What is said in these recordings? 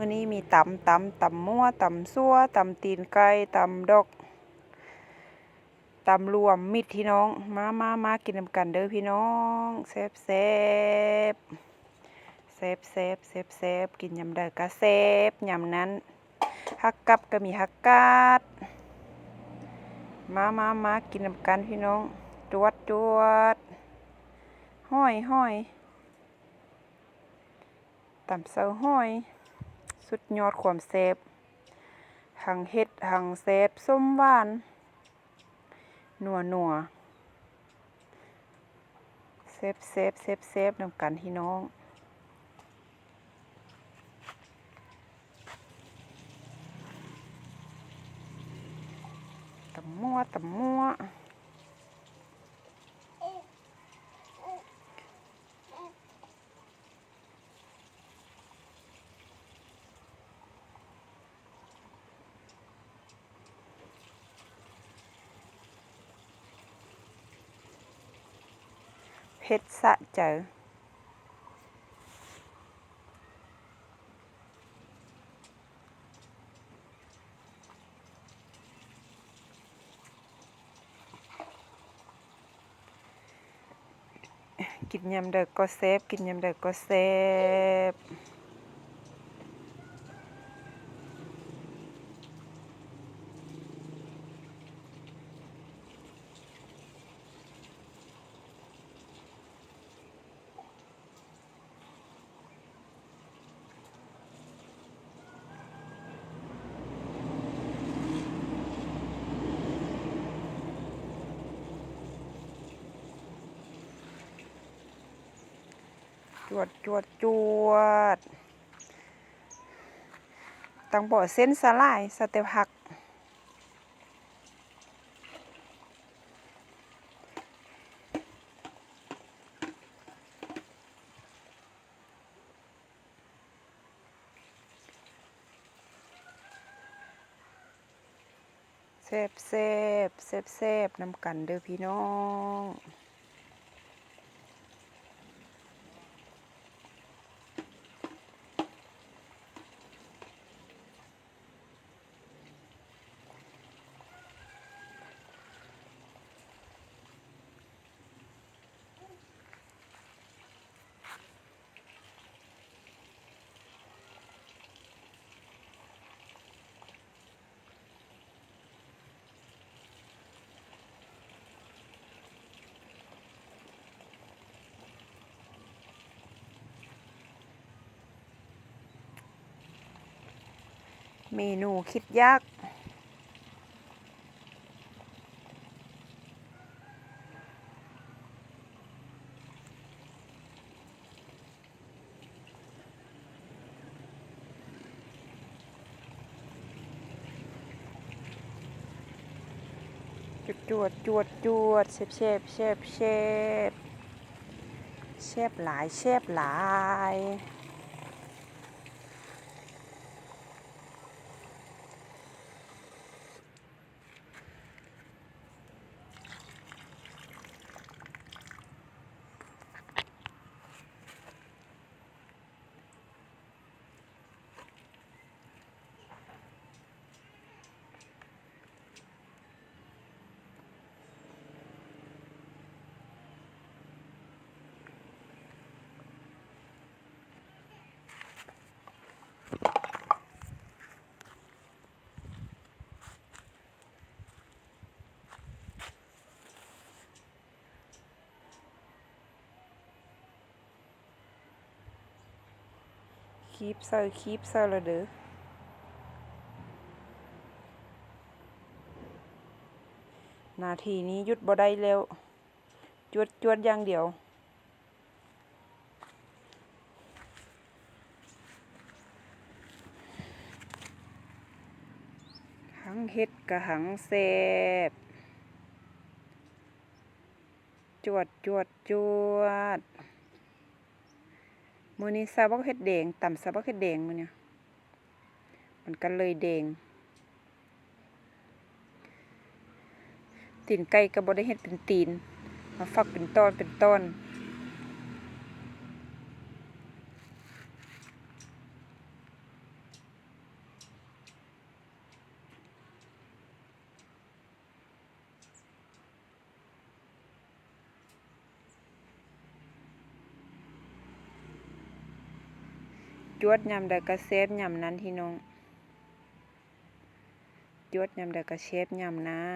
มื้อนี้มีตำมั่วตำซั่วตำตีนไก่ตำดอกตำรวมมิตรพี่น้องมากินนำกันเด้อพี่น้องแซ่บกินยำใดก็แซ่บยำนั้นฮักกับก็มีฮักกาดมากินนำกันพี่น้องจวดห้อยตำเซาห้อยสุดยอดความแซ่บหังเฮ็ดหังแซ่บส้มหวานนัวแซ่บนำกันพี่น้องตำมั่วเผ็ดสะใจกินยำใดก็แซ่บกินยำใดก็แซ่บจวดตังบ่อเส้นสลายสเต็ปผักแซ่บนำกันเด้อพี่น้องเมนูคิดยากจวดแซ่บหลายคีบเซอร์ละเด้อนาทีนี้หยุดบ่ได้แล้วจวดอย่างเดียวหังเฮ็ดกะหังแซ่บจวดมื้อนี้ซาบักเฮ็ดแดงตำซาบักเฮ็ดแดงมื้อเนี่ยมันก็เลยแดงตีนไก่ก็บ่ได้เฮ็ดเป็นตีนมาฟักเป็นตอน จวดยำใดก็แซ่บยำนั้นพี่น้องจวดยำใดก็แซ่บยำนั้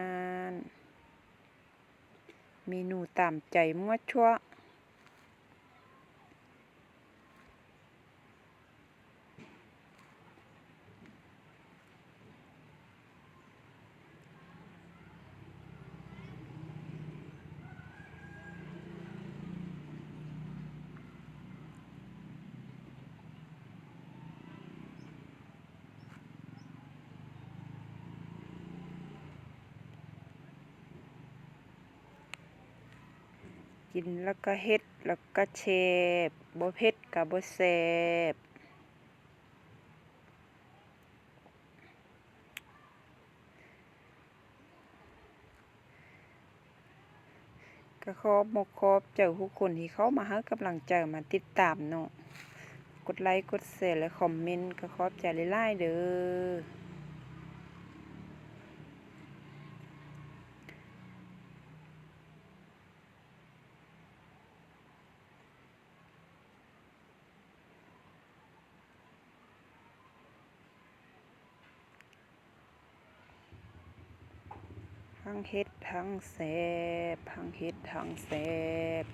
นเมนูตามใจมั่วชั่วกินแล้วก็เฮ็ดแล้วก็แซ่บบ่เผ็ดก็บ่แซ่บก็ขอบเจ้าทุกคนที่เข้ามาให้กำลังใจมาติดตามเนาะกดไลค์กดแชร์และคอมเมนต์ก็ขอบใจหลายๆเด้อทั้งเฮ็ดทั้งแซ่บทั้งเฮ็ดทั้งแซ่บ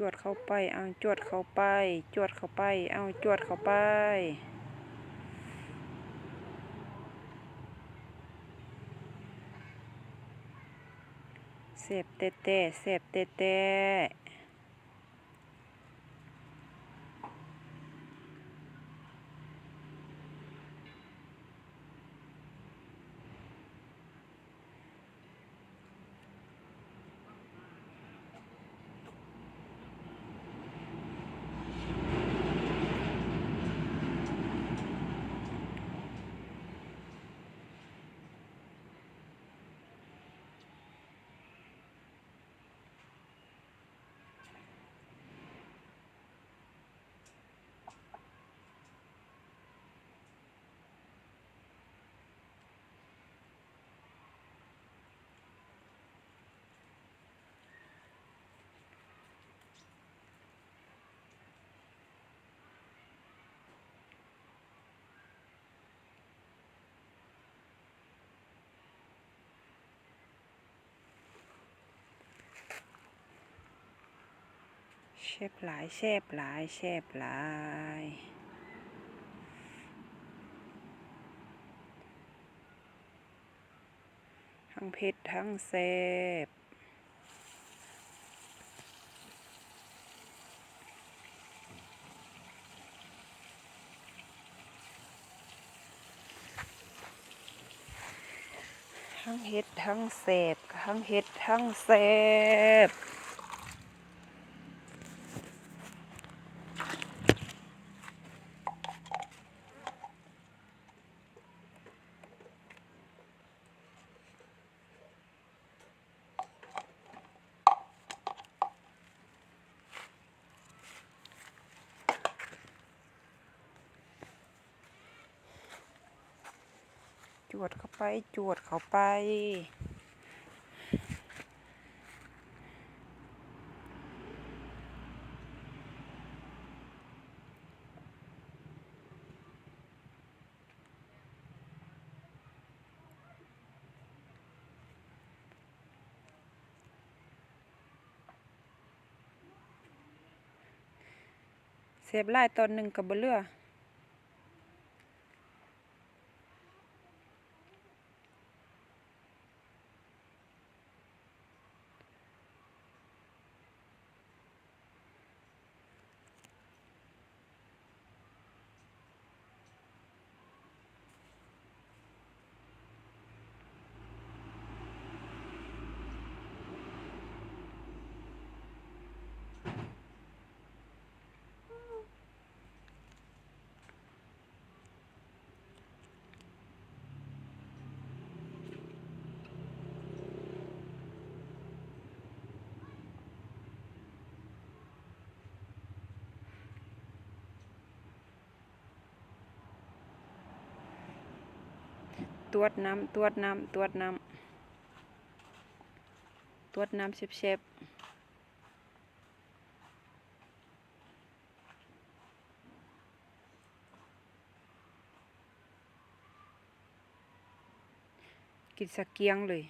จวดเข้าไปเอาจวดเข้าไปจวดเข้าไปเอาจวดเข้าไปแซ่บแต้ๆแซ่บแต้ๆแซ่บหลายแซ่บหลายแซ่บหลายทั้งเผ็ดทั้งแซ่บทั้งเฮ็ดทั้งแซ่บทั้งเฮ็ดทั้งแซ่บจวดเข้าไปจวดเข้าไปแซ่บหลายตอนหนึ่งก็บ่เหลือ ตวดน้ำตวดน้ำตวดน้ำตวดน้ำเชฟกินสักเกียงเลย